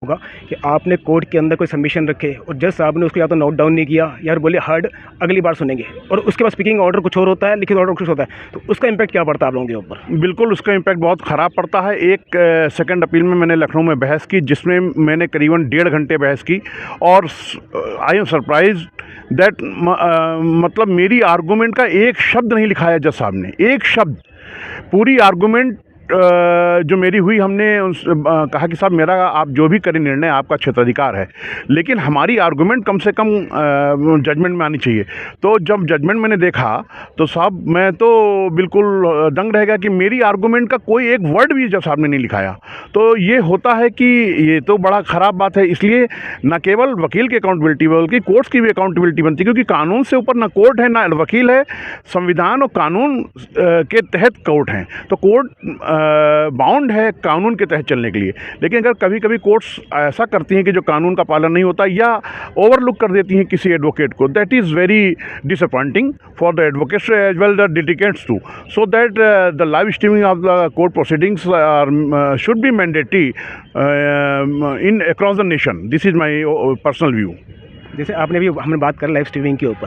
होगा कि आपने कोर्ट के अंदर कोई सबमिशन रखे और जज साहब ने उसको या तो नोट डाउन नहीं किया या बोले हर्ड अगली बार सुनेंगे, और उसके बाद स्पीकिंग ऑर्डर कुछ और होता है, लिखित ऑर्डर कुछ होता है, तो उसका इम्पैक्ट क्या पड़ता है आप लोगों के ऊपर? बिल्कुल, उसका इम्पैक्ट बहुत ख़राब पड़ता है। एक सेकंड अपील में मैंने लखनऊ में बहस की, जिसमें मैंने करीबन 1.5 घंटे बहस की, और आई एम सरप्राइज्ड दैट मतलब मेरी आर्गूमेंट का एक शब्द नहीं लिखा है जज साहब ने, एक शब्द। पूरी आर्गूमेंट जो मेरी हुई, हमने कहा कि साहब मेरा, आप जो भी करें निर्णय, आपका क्षेत्राधिकार है, लेकिन हमारी आर्गूमेंट कम से कम जजमेंट में आनी चाहिए। तो जब जजमेंट मैंने देखा तो साहब मैं तो बिल्कुल दंग रह गया कि मेरी आर्गूमेंट का कोई एक वर्ड भी जज साहब ने नहीं लिखाया। तो ये होता है कि ये तो बड़ा ख़राब बात है। इसलिए न केवल वकील की अकाउंटेबिलिटी बल्कि कोर्ट्स की भी अकाउंटेबिलिटी बनती है, क्योंकि कानून से ऊपर ना कोर्ट है ना वकील है, संविधान और कानून के तहत कोर्ट हैं। तो कोर्ट बाउंड है कानून के तहत चलने के लिए। लेकिन अगर कभी कभी कोर्ट्स ऐसा करती हैं कि जो कानून का पालन नहीं होता या ओवरलुक कर देती हैं किसी एडवोकेट को, that is very disappointing for the advocates as well the litigants too. So that the live streaming of the court proceedings should be mandatory in across the nation. This is my personal view. जैसे आपने अभी हमने बात कर live streaming के ऊपर,